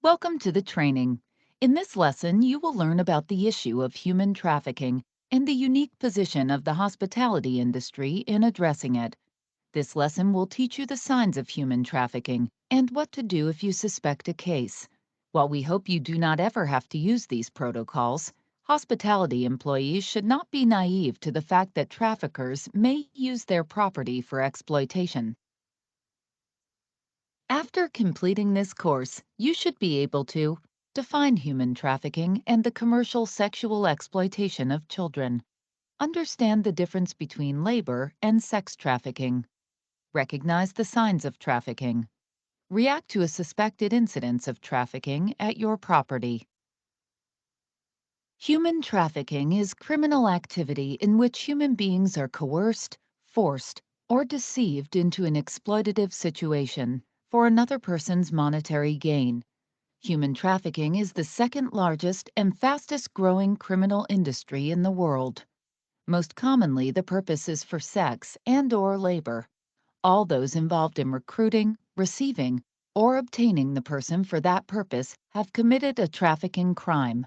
Welcome to the training. In this lesson, you will learn about the issue of human trafficking and the unique position of the hospitality industry in addressing it. This lesson will teach you the signs of human trafficking and what to do if you suspect a case. While we hope you do not ever have to use these protocols, hospitality employees should not be naive to the fact that traffickers may use their property for exploitation. After completing this course, you should be able to define human trafficking and the commercial sexual exploitation of children, understand the difference between labor and sex trafficking, recognize the signs of trafficking, react to a suspected incidence of trafficking at your property. Human trafficking is criminal activity in which human beings are coerced, forced, or deceived into an exploitative situation for another person's monetary gain. Human trafficking is the second largest and fastest growing criminal industry in the world. Most commonly, the purpose is for sex and/or labor. All those involved in recruiting, receiving, or obtaining the person for that purpose have committed a trafficking crime.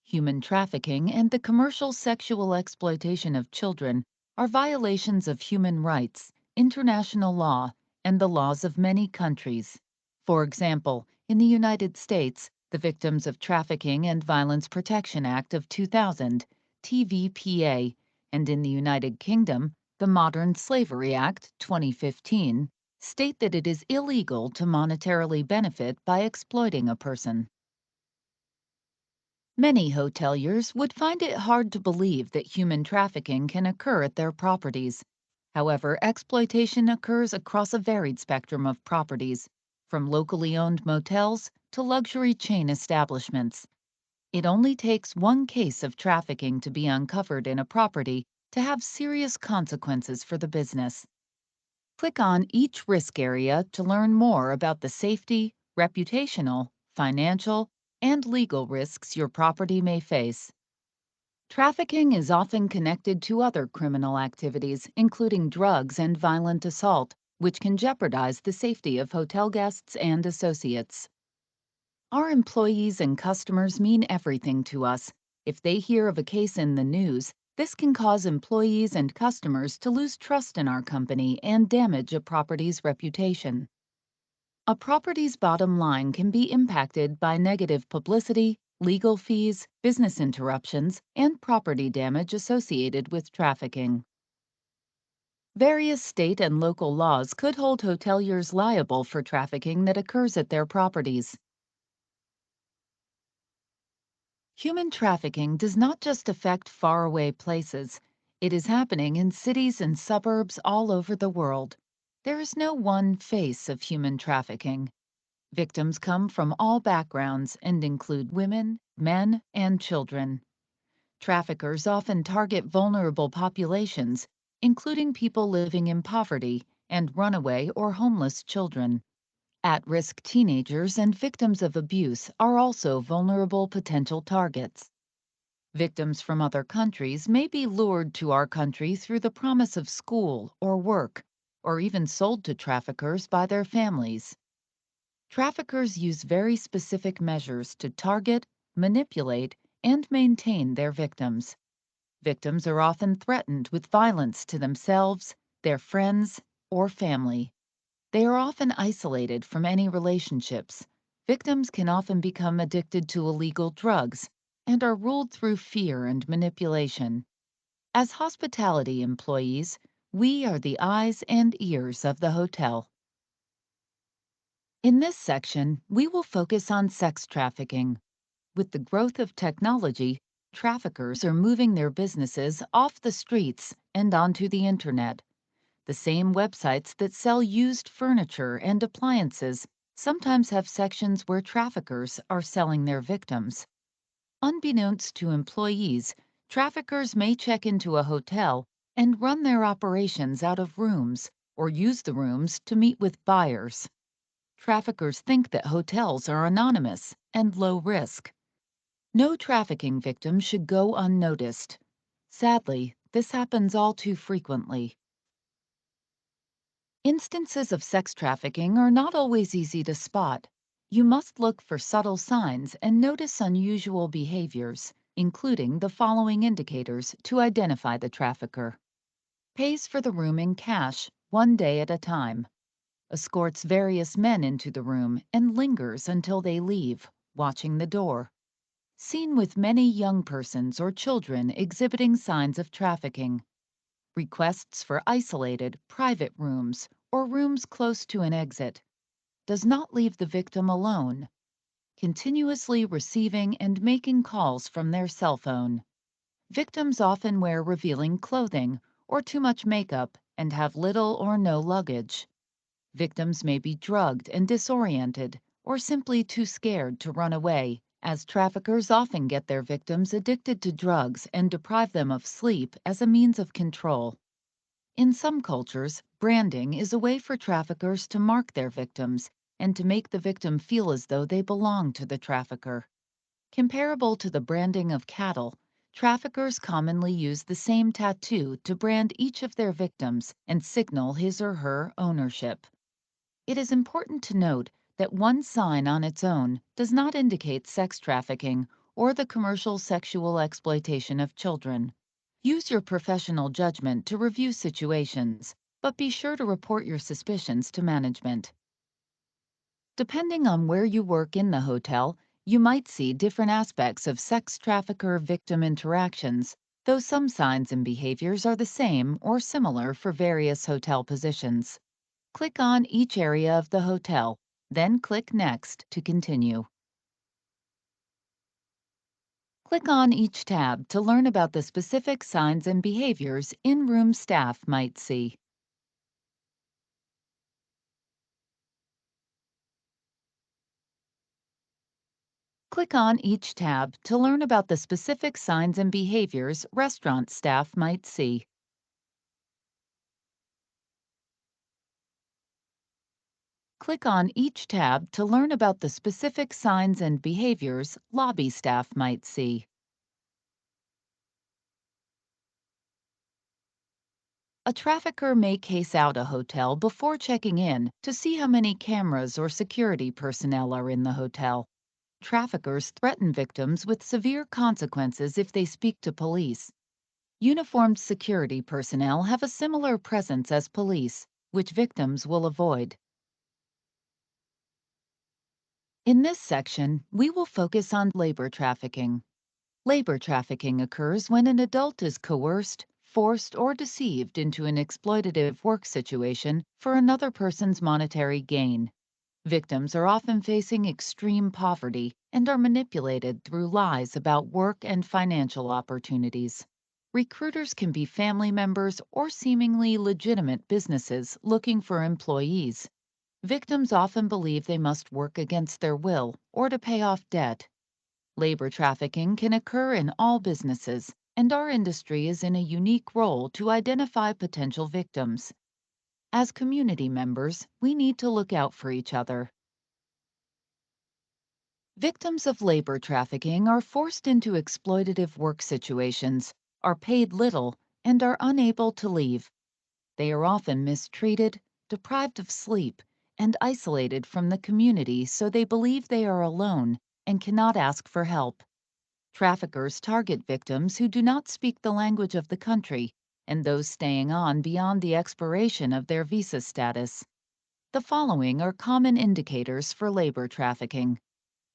Human trafficking and the commercial sexual exploitation of children are violations of human rights, international law, and the laws of many countries. For example, in the United States, the Victims of Trafficking and Violence Protection Act of 2000, TVPA, and in the United Kingdom, the Modern Slavery Act 2015, state that it is illegal to monetarily benefit by exploiting a person. Many hoteliers would find it hard to believe that human trafficking can occur at their properties. However, exploitation occurs across a varied spectrum of properties, from locally owned motels to luxury chain establishments. It only takes one case of trafficking to be uncovered in a property to have serious consequences for the business. Click on each risk area to learn more about the safety, reputational, financial, and legal risks your property may face. Trafficking is often connected to other criminal activities, including drugs and violent assault, which can jeopardize the safety of hotel guests and associates. Our employees and customers mean everything to us. If they hear of a case in the news, this can cause employees and customers to lose trust in our company and damage a property's reputation. A property's bottom line can be impacted by negative publicity, legal fees, business interruptions, and property damage associated with trafficking. Various state and local laws could hold hoteliers liable for trafficking that occurs at their properties. Human trafficking does not just affect faraway places. It is happening in cities and suburbs all over the world. There is no one face of human trafficking. Victims come from all backgrounds and include women, men, and children. Traffickers often target vulnerable populations, including people living in poverty and runaway or homeless children. At-risk teenagers and victims of abuse are also vulnerable potential targets. Victims from other countries may be lured to our country through the promise of school or work, or even sold to traffickers by their families. Traffickers use very specific measures to target, manipulate, and maintain their victims. Victims are often threatened with violence to themselves, their friends, or family. They are often isolated from any relationships. Victims can often become addicted to illegal drugs and are ruled through fear and manipulation. As hospitality employees, we are the eyes and ears of the hotel. In this section, we will focus on sex trafficking. With the growth of technology, traffickers are moving their businesses off the streets and onto the internet. The same websites that sell used furniture and appliances sometimes have sections where traffickers are selling their victims. Unbeknownst to employees, traffickers may check into a hotel and run their operations out of rooms or use the rooms to meet with buyers. Traffickers think that hotels are anonymous and low risk. No trafficking victim should go unnoticed. Sadly, this happens all too frequently. Instances of sex trafficking are not always easy to spot. You must look for subtle signs and notice unusual behaviors, including the following indicators to identify the trafficker. Pays for the room in cash, one day at a time. Escorts various men into the room and lingers until they leave, watching the door. Seen with many young persons or children exhibiting signs of trafficking. Requests for isolated, private rooms or rooms close to an exit. Does not leave the victim alone. Continuously receiving and making calls from their cell phone. Victims often wear revealing clothing or too much makeup and have little or no luggage. Victims may be drugged and disoriented or simply too scared to run away, as traffickers often get their victims addicted to drugs and deprive them of sleep as a means of control. In some cultures, branding is a way for traffickers to mark their victims and to make the victim feel as though they belong to the trafficker. Comparable to the branding of cattle, traffickers commonly use the same tattoo to brand each of their victims and signal his or her ownership. It is important to note that one sign on its own does not indicate sex trafficking or the commercial sexual exploitation of children. Use your professional judgment to review situations, but be sure to report your suspicions to management. Depending on where you work in the hotel, you might see different aspects of sex trafficker victim interactions, though some signs and behaviors are the same or similar for various hotel positions. Click on each area of the hotel, then click Next to continue. Click on each tab to learn about the specific signs and behaviors in-room staff might see. Click on each tab to learn about the specific signs and behaviors restaurant staff might see. Click on each tab to learn about the specific signs and behaviors lobby staff might see. A trafficker may case out a hotel before checking in to see how many cameras or security personnel are in the hotel. Traffickers threaten victims with severe consequences if they speak to police. Uniformed security personnel have a similar presence as police, which victims will avoid. In this section, we will focus on labor trafficking. Labor trafficking occurs when an adult is coerced, forced, or deceived into an exploitative work situation for another person's monetary gain. Victims are often facing extreme poverty and are manipulated through lies about work and financial opportunities. Recruiters can be family members or seemingly legitimate businesses looking for employees. Victims often believe they must work against their will or to pay off debt. Labor trafficking can occur in all businesses, and our industry is in a unique role to identify potential victims. As community members, we need to look out for each other. Victims of labor trafficking are forced into exploitative work situations, are paid little, and are unable to leave. They are often mistreated, deprived of sleep, and isolated from the community so they believe they are alone and cannot ask for help. Traffickers target victims who do not speak the language of the country and those staying on beyond the expiration of their visa status. The following are common indicators for labor trafficking: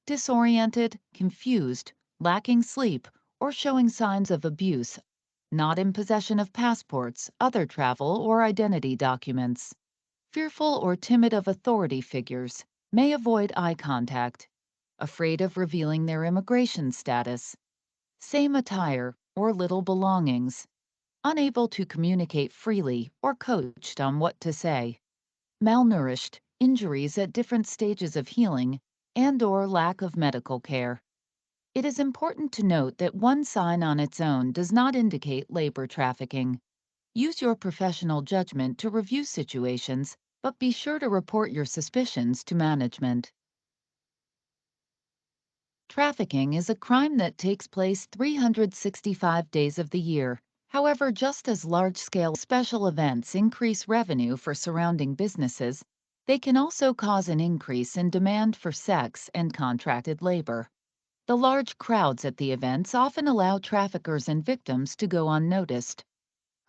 disoriented, confused, lacking sleep, or showing signs of abuse, not in possession of passports, other travel, or identity documents. Fearful or timid of authority figures, may avoid eye contact, afraid of revealing their immigration status, same attire or little belongings, unable to communicate freely or coached on what to say, malnourished, injuries at different stages of healing, and/or lack of medical care. It is important to note that one sign on its own does not indicate labor trafficking. Use your professional judgment to review situations, but be sure to report your suspicions to management. Trafficking is a crime that takes place 365 days of the year. However, just as large-scale special events increase revenue for surrounding businesses, They can also cause an increase in demand for sex and contracted labor. The large crowds at the events often allow traffickers and victims to go unnoticed.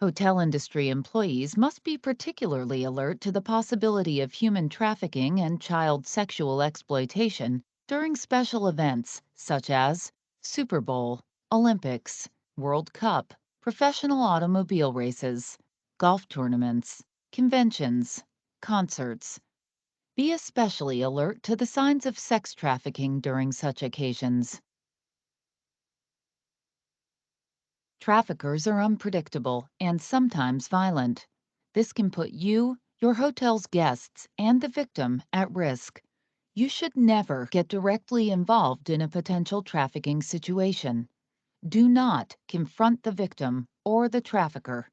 Hotel industry employees must be particularly alert to the possibility of human trafficking and child sexual exploitation during special events such as Super Bowl, Olympics, World Cup, professional automobile races, golf tournaments, conventions, concerts. Be especially alert to the signs of sex trafficking during such occasions. Traffickers are unpredictable and sometimes violent. This can put you, your hotel's guests, and the victim at risk. You should never get directly involved in a potential trafficking situation. Do not confront the victim or the trafficker.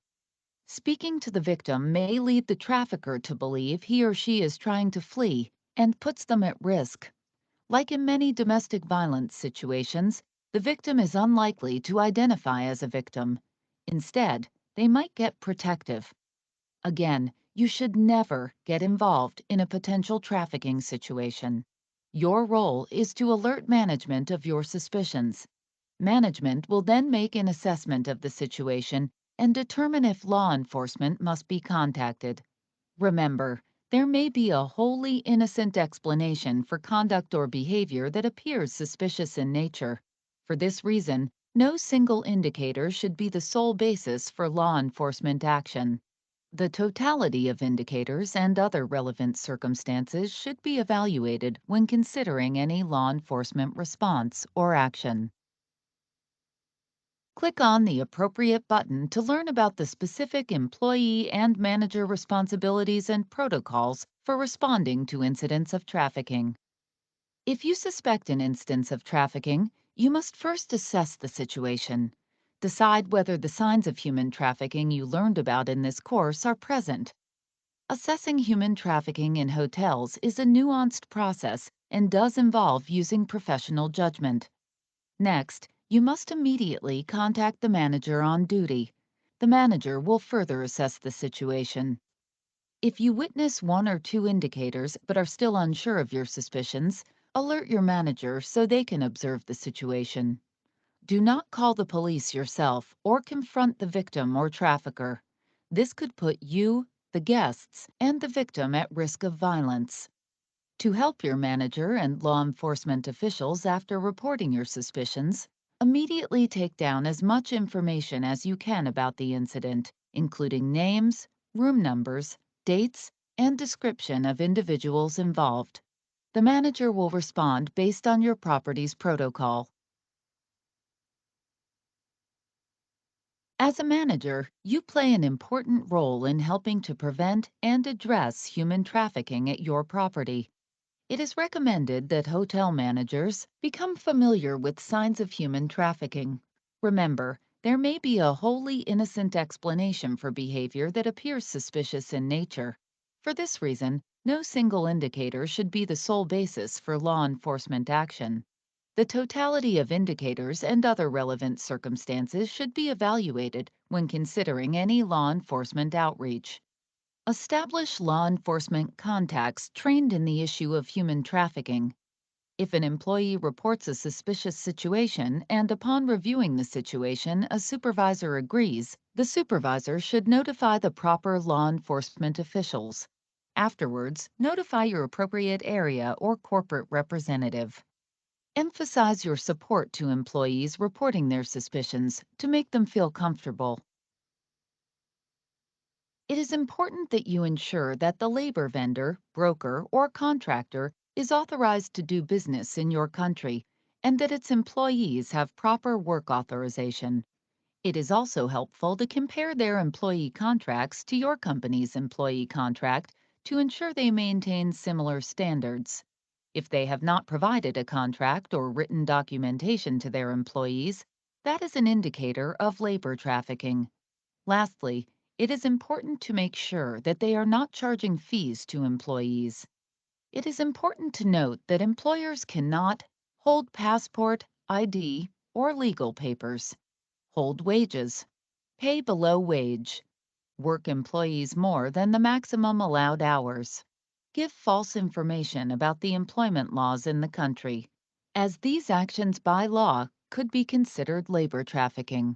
Speaking to the victim may lead the trafficker to believe he or she is trying to flee and puts them at risk. Like in many domestic violence situations, the victim is unlikely to identify as a victim. Instead, they might get protective. Again, you should never get involved in a potential trafficking situation. Your role is to alert management of your suspicions. Management will then make an assessment of the situation and determine if law enforcement must be contacted. Remember, there may be a wholly innocent explanation for conduct or behavior that appears suspicious in nature. For this reason, no single indicator should be the sole basis for law enforcement action. The totality of indicators and other relevant circumstances should be evaluated when considering any law enforcement response or action. Click on the appropriate button to learn about the specific employee and manager responsibilities and protocols for responding to incidents of trafficking. If you suspect an instance of trafficking, you must first assess the situation. Decide whether the signs of human trafficking you learned about in this course are present. Assessing human trafficking in hotels is a nuanced process and does involve using professional judgment. Next, you must immediately contact the manager on duty. The manager will further assess the situation. If you witness one or two indicators but are still unsure of your suspicions, alert your manager so they can observe the situation. Do not call the police yourself or confront the victim or trafficker. This could put you, the guests, and the victim at risk of violence. To help your manager and law enforcement officials after reporting your suspicions, immediately take down as much information as you can about the incident, including names, room numbers, dates, and description of individuals involved. The manager will respond based on your property's protocol. As a manager, you play an important role in helping to prevent and address human trafficking at your property. It is recommended that hotel managers become familiar with signs of human trafficking. Remember, there may be a wholly innocent explanation for behavior that appears suspicious in nature. For this reason, no single indicator should be the sole basis for law enforcement action. The totality of indicators and other relevant circumstances should be evaluated when considering any law enforcement outreach. Establish law enforcement contacts trained in the issue of human trafficking. If an employee reports a suspicious situation and upon reviewing the situation a supervisor agrees, the supervisor should notify the proper law enforcement officials. Afterwards, notify your appropriate area or corporate representative. Emphasize your support to employees reporting their suspicions to make them feel comfortable. It is important that you ensure that the labor vendor, broker, or contractor is authorized to do business in your country and that its employees have proper work authorization. It is also helpful to compare their employee contracts to your company's employee contract to ensure they maintain similar standards. If they have not provided a contract or written documentation to their employees, that is an indicator of labor trafficking. Lastly, it is important to make sure that they are not charging fees to employees. It is important to note that employers cannot hold passport, ID, or legal papers, hold wages, pay below wage, work employees more than the maximum allowed hours, give false information about the employment laws in the country, as these actions by law could be considered labor trafficking.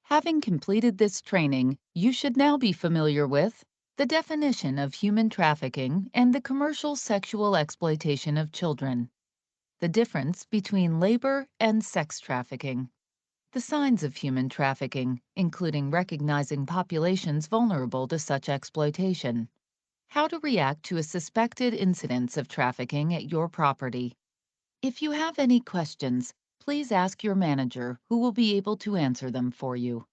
Having completed this training, you should now be familiar with the definition of human trafficking and the commercial sexual exploitation of children, the difference between labor and sex trafficking, the signs of human trafficking, including recognizing populations vulnerable to such exploitation, how to react to a suspected incidence of trafficking at your property. If you have any questions, please ask your manager, who will be able to answer them for you.